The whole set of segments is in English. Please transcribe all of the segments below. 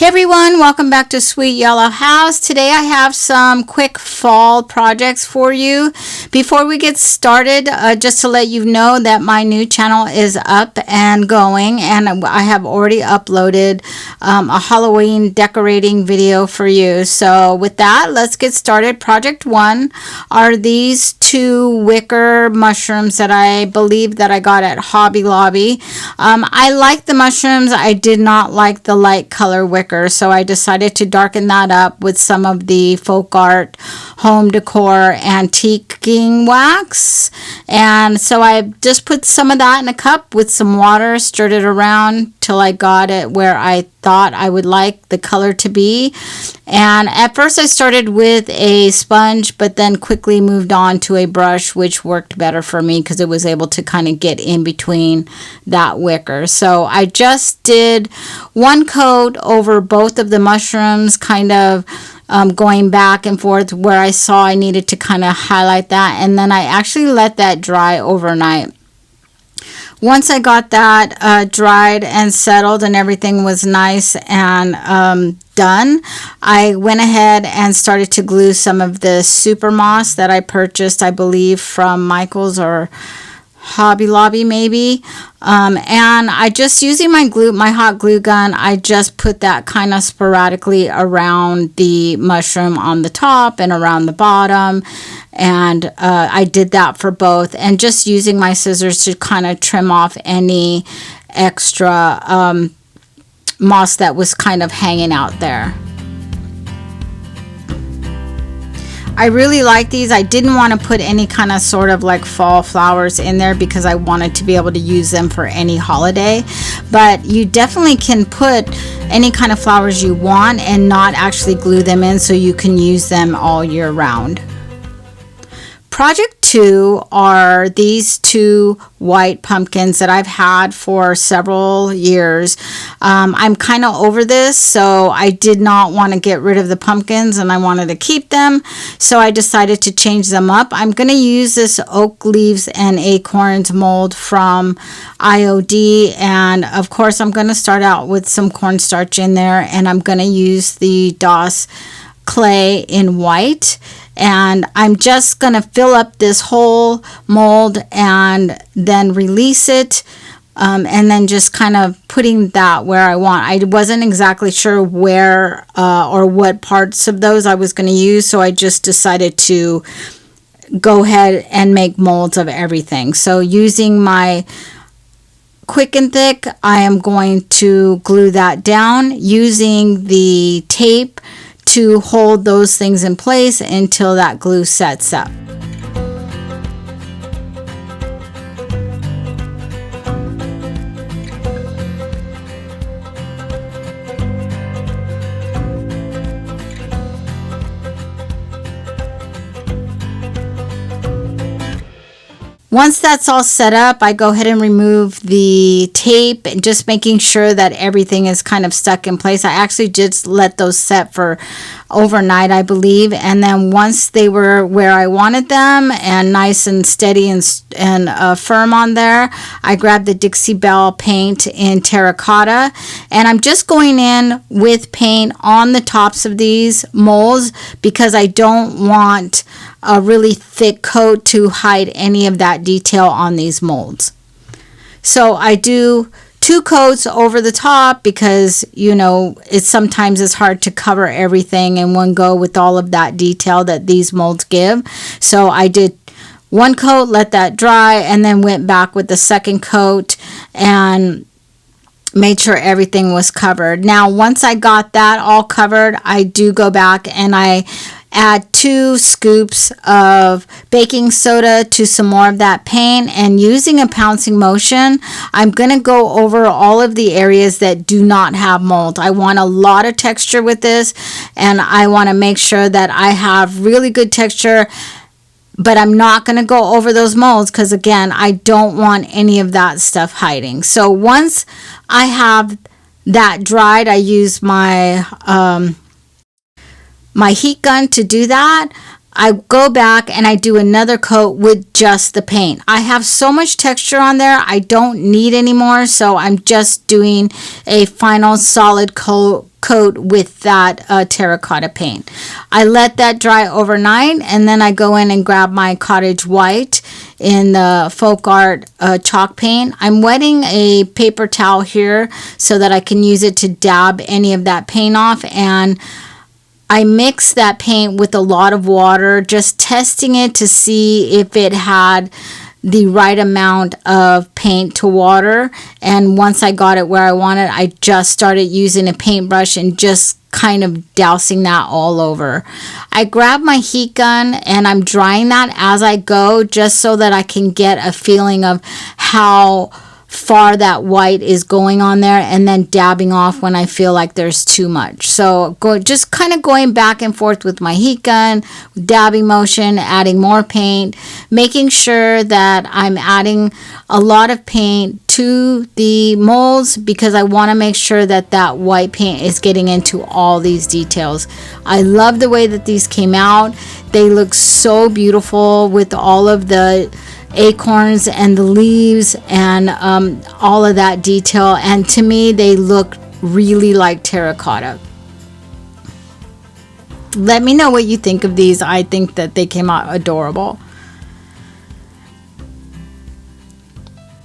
Hey everyone, welcome back to Sweet Yellow House. Today I have some quick fall projects for you. Before we get started, just to let you know that my new channel is up and going, and I have already uploaded a Halloween decorating video for you. So with that, let's get started. Project 1 are these two wicker mushrooms that I believe that I got at Hobby Lobby. I like the mushrooms. I did not like the light color wicker, so I decided to darken that up with some of the folk art home decor antiquing wax. And so I just put some of that in a cup with some water, stirred it around till I got it where I thought I would like the color to be. And at first I started with a sponge, but then quickly moved on to a brush, which worked better for me because it was able to kind of get in between that wicker. So I just did one coat over both of the mushrooms, kind of going back and forth where I saw I needed to kind of highlight that, and then I actually let that dry overnight. Once I got that dried and settled and everything was nice and done, I went ahead and started to glue some of the super moss that I purchased, I believe, from Michael's or Hobby Lobby maybe. And I just, using my hot glue gun, I just put that kind of sporadically around the mushroom on the top and around the bottom. And I did that for both, and just using my scissors to kind of trim off any extra moss that was kind of hanging out there. I really like these. I didn't want to put any kind of sort of like fall flowers in there because I wanted to be able to use them for any holiday. But you definitely can put any kind of flowers you want and not actually glue them in, so you can use them all year round. Project 2 are these two white pumpkins that I've had for several years. I'm kind of over this, so I did not want to get rid of the pumpkins and I wanted to keep them, so I decided to change them up. I'm going to use this oak leaves and acorns mold from IOD, and of course I'm going to start out with some cornstarch in there, and I'm going to use the DOS clay in white. And I'm just going to fill up this whole mold and then release it, and then just kind of putting that where I want. I wasn't exactly sure where or what parts of those I was going to use, so I just decided to go ahead and make molds of everything. So using my Quick and Thick, I am going to glue that down using the tape to hold those things in place until that glue sets up. Once that's all set up, I go ahead and remove the tape, just making sure that everything is kind of stuck in place. I actually just let those set for overnight, I believe, and then once they were where I wanted them and nice and steady and firm on there, I grabbed the Dixie Belle paint in Terracotta, and I'm just going in with paint on the tops of these molds because I don't want a really thick coat to hide any of that detail on these molds. So I do 2 coats over the top because, you know, sometimes it's hard to cover everything in one go with all of that detail that these molds give. So I did 1 coat, let that dry, and then went back with the second coat and made sure everything was covered. Now, once I got that all covered, I do go back and I add 2 scoops of baking soda to some more of that paint, and using a pouncing motion, I'm going to go over all of the areas that do not have mold. I want a lot of texture with this, and I want to make sure that I have really good texture, but I'm not going to go over those molds because, again, I don't want any of that stuff hiding. So once I have that dried, I use my heat gun to do that. I go back and I do another coat with just the paint. I have so much texture on there, I don't need any more, so I'm just doing a final solid coat coat with that terracotta paint. I let that dry overnight, and then I go in and grab my cottage white in the folk art chalk paint. I'm wetting a paper towel here so that I can use it to dab any of that paint off, and I mix that paint with a lot of water, just testing it to see if it had the right amount of paint to water. And once I got it where I wanted, I just started using a paintbrush and just kind of dousing that all over. I grab my heat gun and I'm drying that as I go, just so that I can get a feeling of how far that white is going on there, and then dabbing off when I feel like there's too much. So just kind of going back and forth with my heat gun, dabbing motion, adding more paint, making sure that I'm adding a lot of paint to the molds, because I want to make sure that that white paint is getting into all these details. I love the way that these came out. They look so beautiful with all of the acorns and the leaves and all of that detail, and to me they look really like terracotta. Let me know what you think of these. I think that they came out adorable.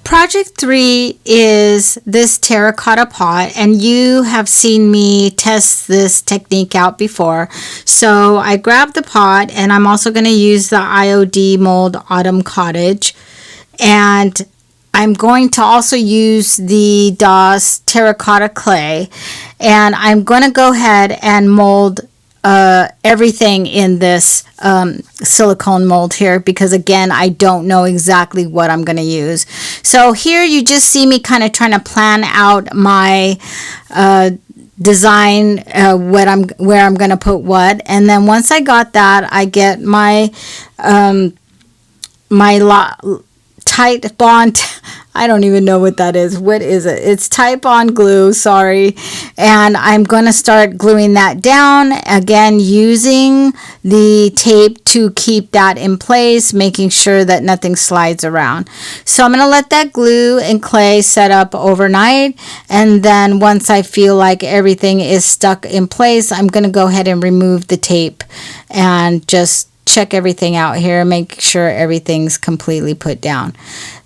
Project 3 is this terracotta pot, and you have seen me test this technique out before. So I grabbed the pot, and I'm also going to use the IOD mold Autumn Cottage, and I'm going to also use the DOS terracotta clay, and I'm going to go ahead and mold everything in this silicone mold here, because again, I don't know exactly what I'm going to use. So here you just see me kind of trying to plan out my design, where I'm going to put what, and then once I got that, I get my tight bond. I don't even know what that is. What is it? It's Titebond glue, sorry. And I'm going to start gluing that down, again using the tape to keep that in place, making sure that nothing slides around. So I'm going to let that glue and clay set up overnight, and then once I feel like everything is stuck in place, I'm going to go ahead and remove the tape and just check everything out here, make sure everything's completely put down.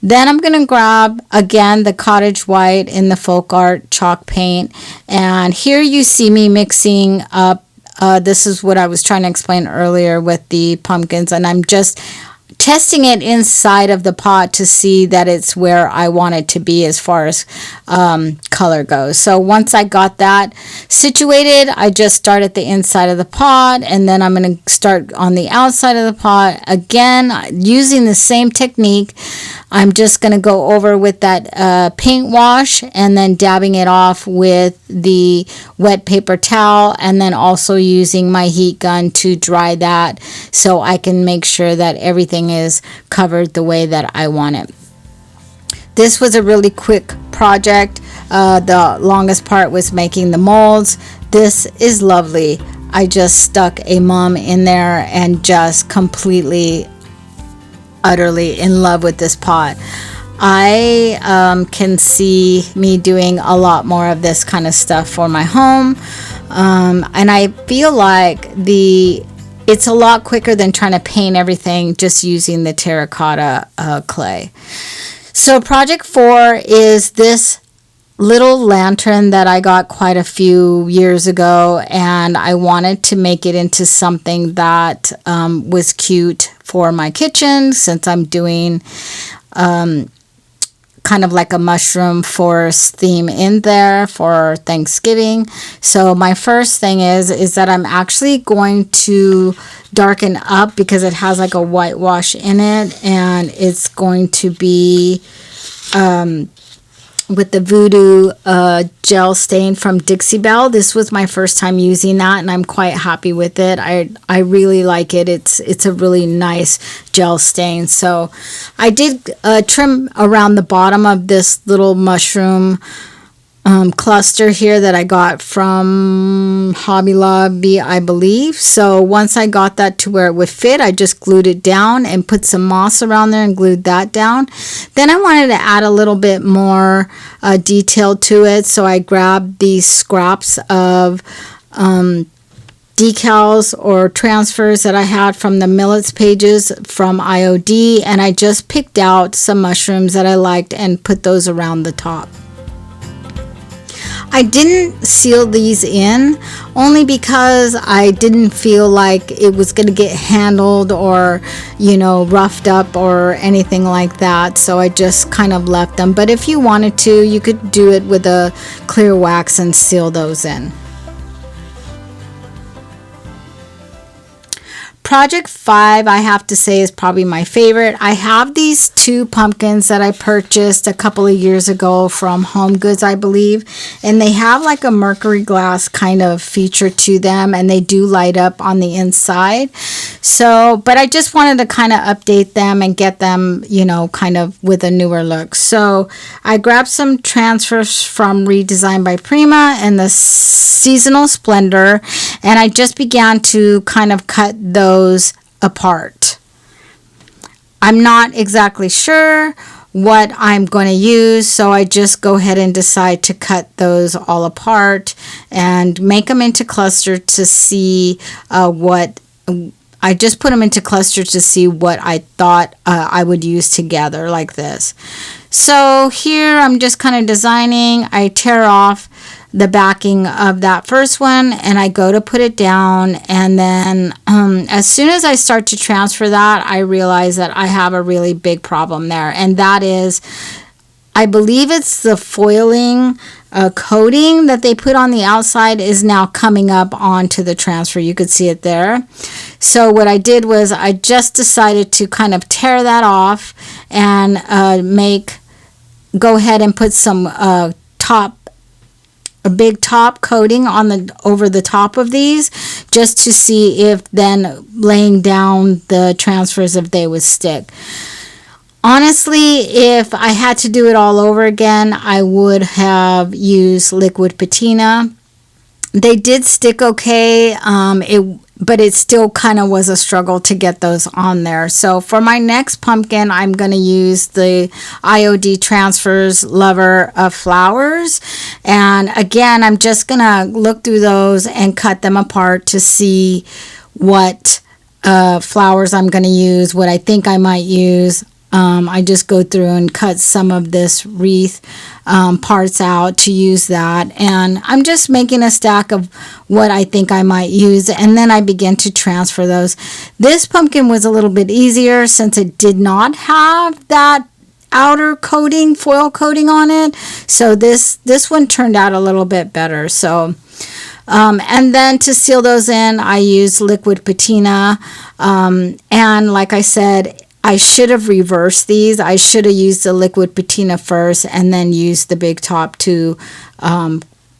Then I'm going to grab again the cottage white in the folk art chalk paint, and here you see me mixing up this is what I was trying to explain earlier with the pumpkins, and I'm just testing it inside of the pot to see that it's where I want it to be as far as color goes. So once I got that situated, I just start at the inside of the pot, and then I'm going to start on the outside of the pot. Again, using the same technique, I'm just going to go over with that paint wash and then dabbing it off with the wet paper towel, and then also using my heat gun to dry that so I can make sure that everything is covered the way that I want it. This was a really quick project. The longest part was making the molds. This is lovely. I just stuck a mom in there and just completely, utterly in love with this pot. I can see me doing a lot more of this kind of stuff for my home, and I feel like it's a lot quicker than trying to paint everything just using the terracotta clay. So project 4 is this little lantern that I got quite a few years ago, and I wanted to make it into something that was cute for my kitchen, since I'm doing kind of like a mushroom forest theme in there for Thanksgiving. So my first thing is that I'm actually going to darken up, because it has like a whitewash in it, and it's going to be with the Voodoo gel stain from Dixie Belle. This was my first time using that, and I'm quite happy with it. I really like it. It's a really nice gel stain. So I did trim around the bottom of this little mushroom cluster here that I got from Hobby Lobby, I believe. So once I got that to where it would fit, I just glued it down and put some moss around there and glued that down. Then I wanted to add a little bit more detail to it, so I grabbed these scraps of decals or transfers that I had from the Millets pages from IOD, and I just picked out some mushrooms that I liked and put those around the top. I didn't seal these in only because I didn't feel like it was going to get handled or, you know, roughed up or anything like that. So I just kind of left them. But if you wanted to, you could do it with a clear wax and seal those in. Project 5, I have to say, is probably my favorite. I have these 2 pumpkins that I purchased a couple of years ago from Home Goods, I believe, and they have like a mercury glass kind of feature to them, and they do light up on the inside. So, but I just wanted to kind of update them and get them, you know, kind of with a newer look. So I grabbed some transfers from Redesigned by Prima and the Seasonal Splendor, and I just began to kind of cut those apart. I'm not exactly sure what I'm going to use, so I just go ahead and decide to cut those all apart and make them into cluster to see what I just put them into cluster to see what I thought I would use together like this. So here I'm just kind of designing. I tear off the backing of that first one and I go to put it down, and then as soon as I start to transfer that, I realize that I have a really big problem there, and that is, I believe it's the foiling coating that they put on the outside is now coming up onto the transfer. You could see it there. So what I did was I just decided to kind of tear that off and go ahead and put some a big top coating on over the top of these, just to see if then laying down the transfers, if they would stick. Honestly, if I had to do it all over again, I would have used liquid patina. They did stick okay, but it still kind of was a struggle to get those on there. So for my next pumpkin, I'm going to use the IOD Transfers Lover of Flowers. And again, I'm just going to look through those and cut them apart to see what flowers I'm going to use, what I think I might use. I just go through and cut some of this wreath parts out to use that, and I'm just making a stack of what I think I might use, and then I begin to transfer those. This pumpkin was a little bit easier since it did not have that outer coating, foil coating on it, so this one turned out a little bit better. So and then to seal those in, I use liquid patina, and like I said, I should have reversed these. I should have used the liquid patina first and then used the big top to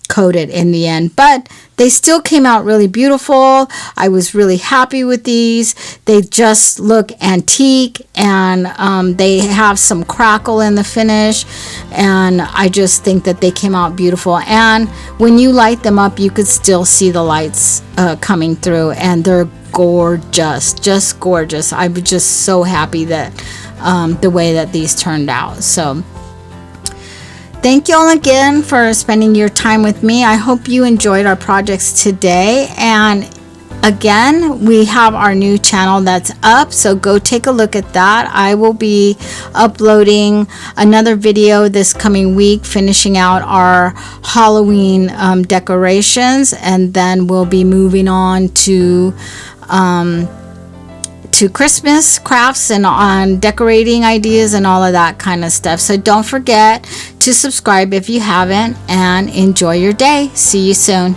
coat it in the end. But they still came out really beautiful. I was really happy with these. They just look antique, and they have some crackle in the finish, and I just think that they came out beautiful. And when you light them up, you could still see the lights coming through, and they're gorgeous, just gorgeous. I was just so happy that the way that these turned out. So thank you all again for spending your time with me. I hope you enjoyed our projects today, and again, we have our new channel that's up, so go take a look at that. I will be uploading another video this coming week, finishing out our Halloween decorations, and then we'll be moving on to Christmas crafts and on decorating ideas and all of that kind of stuff. So don't forget to subscribe if you haven't, and enjoy your day. See you soon.